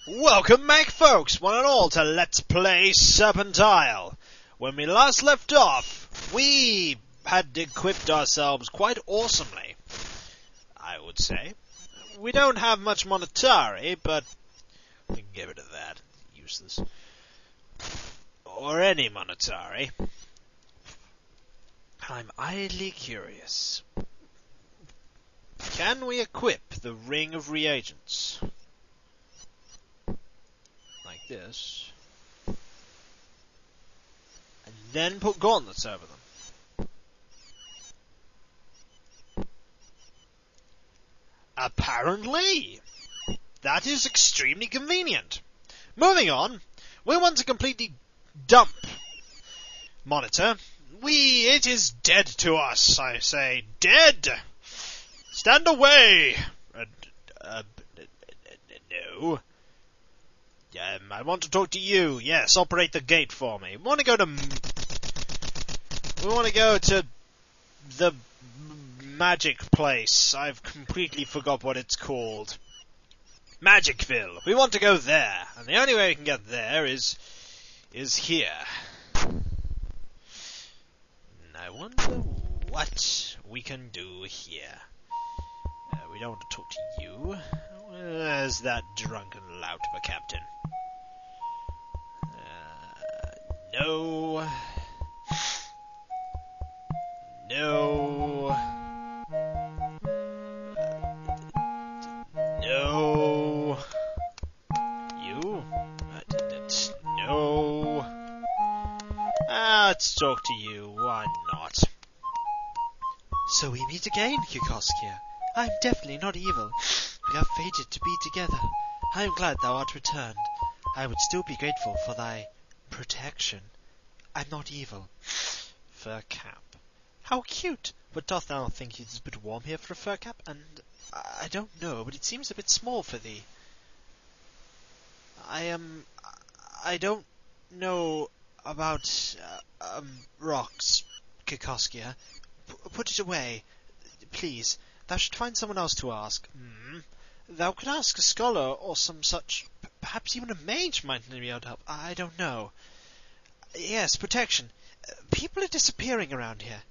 Welcome back, folks, one and all, to Let's Play Serpent. When we last left off, we had equipped ourselves quite awesomely, I would say. We don't have much monetary, but we can get rid of that. Useless. Or any monetary. I'm idly curious. Can we equip the Ring of Reagents? Like this. And then put gauntlets over them. Apparently! That is extremely convenient. Moving on, we want to completely dump Monitor. It is dead to us, I say. Dead! Stand away! No. I want to talk to you. Yes, operate the gate for me. We want to go to the magic place. I've completely forgot what it's called. Magicville. We want to go there, and the only way we can get there is here. And I wonder what we can do here. We don't want to talk to you. Where's that drunken lout of a captain? No. No. No. You? No. Let's talk to you. Why not? So we meet again, Kikoskia. I am definitely not evil. We are fated to be together. I am glad thou art returned. I would still be grateful for thy protection. I'm not evil. Fur cap. How cute! But doth thou think it is a bit warm here for a fur cap? And I don't know, but it seems a bit small for thee. I don't know about rocks, Kikoskia. Put it away, please. Thou should find someone else to ask. Thou could ask a scholar or some such. Perhaps even a mage might be able to help. I don't know. Yes, protection. People are disappearing around here.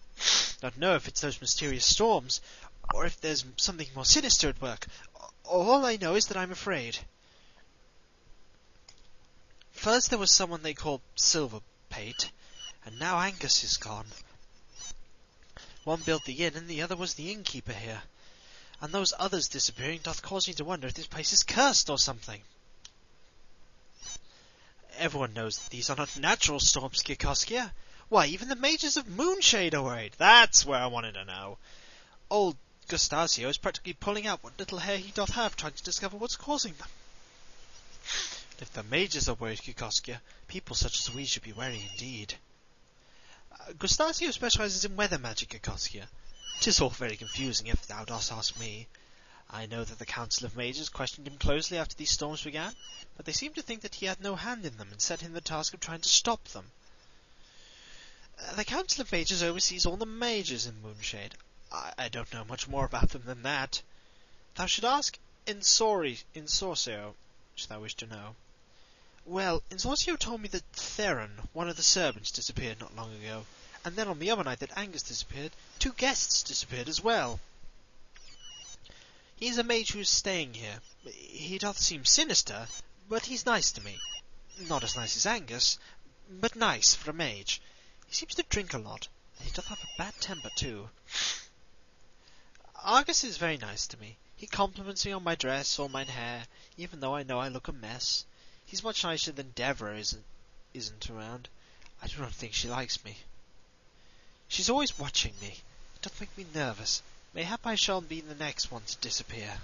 Don't know if it's those mysterious storms, or if there's something more sinister at work. All I know is that I'm afraid. First there was someone they called Silverpate, and now Angus is gone. One built the inn, and the other was the innkeeper here. And those others disappearing doth cause me to wonder if this place is cursed or something. Everyone knows that these are not natural storms, Kikoskia. Why, even the mages of Moonshade are worried. That's where I wanted to know. Old Gustasio is practically pulling out what little hair he doth have, trying to discover what's causing them. If the mages are worried, Kikoskia, people such as we should be wary indeed. Gustasio specializes in weather magic, Kikoskia. 'Tis all very confusing, if thou dost ask me. I know that the Council of Mages questioned him closely after these storms began, but they seemed to think that he had no hand in them and set him the task of trying to stop them. The Council of Mages oversees all the mages in Moonshade. I don't know much more about them than that. Thou should ask Insorcio, which thou wish to know. Well, Insorcio told me that Theron, one of the servants, disappeared not long ago, and then on the other night that Angus disappeared, 2 guests disappeared as well. He's a mage who's staying here. He doth seem sinister, but he's nice to me. Not as nice as Angus, but nice for a mage. He seems to drink a lot, and he doth have a bad temper too. Argus is very nice to me. He compliments me on my dress or mine hair, even though I know I look a mess. He's much nicer than Devra isn't around. I do not think she likes me. She's always watching me. It doth make me nervous. Mayhap I shall be the next one to disappear.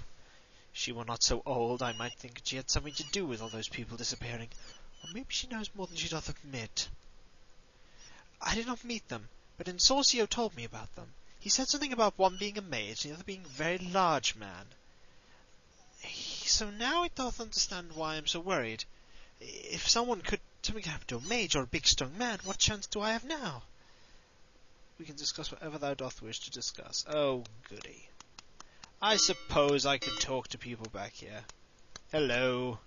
If she were not so old, I might think she had something to do with all those people disappearing. Or maybe she knows more than she doth admit. I did not meet them, but Insorcio told me about them. He said something about one being a mage, and the other being a very large man. So now I doth understand why I'm so worried. If something could happen to a mage or a big strong man, what chance do I have now? We can discuss whatever thou doth wish to discuss. Oh, goody. I suppose I could talk to people back here. Hello.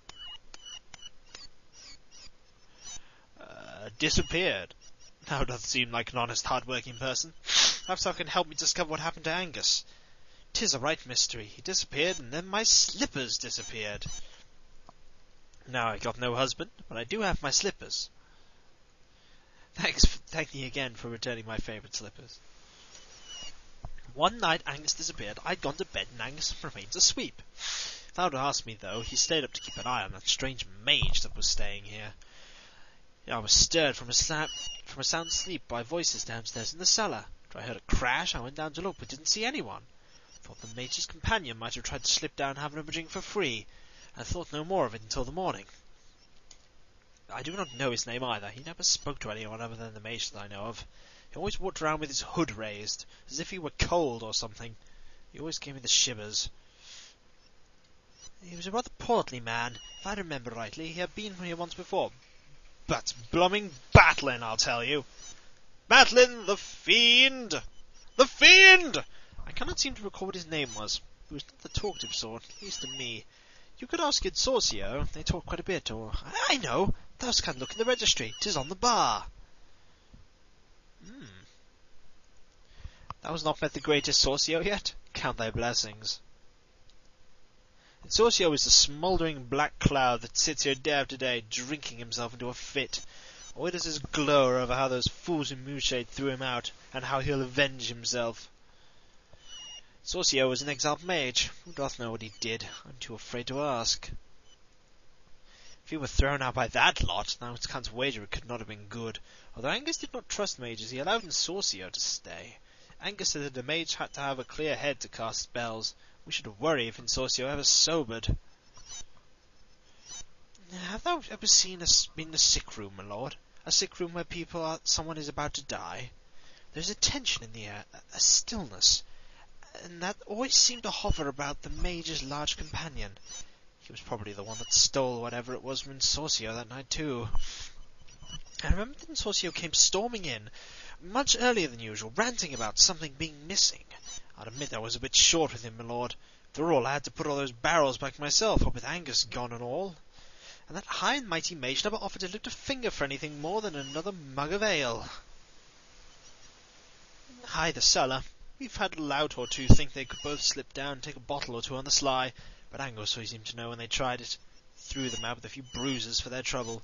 had disappeared. Thou doth seem like an honest, hard-working person. Perhaps thou can help me discover what happened to Angus. 'Tis a right mystery. He disappeared, and then my slippers disappeared. Now I got no husband, but I do have my slippers. Thank thee again for returning my favourite slippers. One night Angus disappeared. I'd gone to bed, and Angus remains asleep. If thou would ask me, though, he stayed up to keep an eye on that strange mage that was staying here. I was stirred from a sound sleep by voices downstairs in the cellar. After I heard a crash, I went down to look, but didn't see anyone. Thought the mage's companion might have tried to slip down and have another drink for free, and thought no more of it until the morning. I do not know his name either. He never spoke to anyone other than the mage that I know of. He always walked around with his hood raised, as if he were cold or something. He always gave me the shivers. He was a rather portly man. If I remember rightly, he had been here once before. But blooming Batlin, I'll tell you. Batlin, the fiend! The fiend! I cannot seem to recall what his name was. He was not the talkative sort, at least to me. You could ask Id Sorcio. They talk quite a bit, or... I know! Thou canst look in the registry. 'Tis on the bar. Thou hast not met the greatest Sorcio yet? Count thy blessings. And Sorcio is the smouldering black cloud that sits here day after day, drinking himself into a fit. Or does his glow over how those fools in Moonshade threw him out, and how he'll avenge himself. Sorcio was an exiled mage. Who doth know what he did? I'm too afraid to ask. If he were thrown out by that lot, thou canst wager it could not have been good. Although Angus did not trust mages, he allowed Sorcio to stay. Angus said that a mage had to have a clear head to cast spells. We should worry if Sorcio ever sobered. Have thou ever been in a sick room, my lord? A sick room where someone is about to die? There's a tension in the air, a stillness, and that always seemed to hover about the mage's large companion. He was probably the one that stole whatever it was from Sorcio that night too. I remember that Sorcio came storming in, much earlier than usual, ranting about something being missing. I'd admit I was a bit short with him, my lord. After all, I had to put all those barrels back myself, what with Angus gone and all. And that high and mighty mage never offered to lift a finger for anything more than another mug of ale. Hi, the cellar. We've had a lout or two think they could both slip down and take a bottle or two on the sly, but Angus seemed to know when they tried it. Threw them out with a few bruises for their trouble.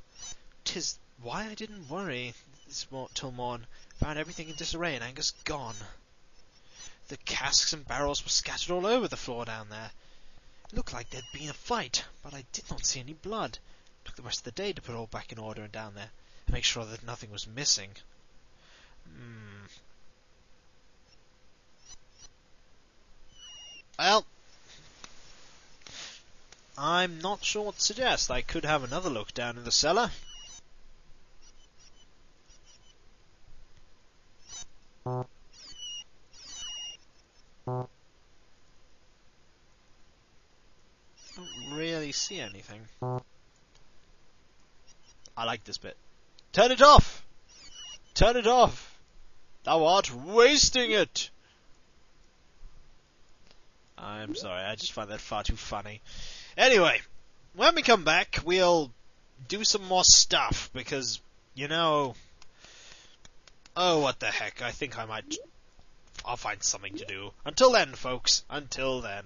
'Tis why I didn't worry till morn. Found everything in disarray and Angus gone. The casks and barrels were scattered all over the floor down there. It looked like there'd been a fight, but I did not see any blood. It took the rest of the day to put it all back in order and down there, and make sure that nothing was missing. Well, I'm not sure what to suggest. I could have another look down in the cellar. Don't really see anything. I like this bit. Turn it off! Turn it off! Thou art wasting it! I'm sorry, I just find that far too funny. Anyway, when we come back, we'll do some more stuff, because, you know... Oh, what the heck, I think I'll find something to do. Until then, folks, until then.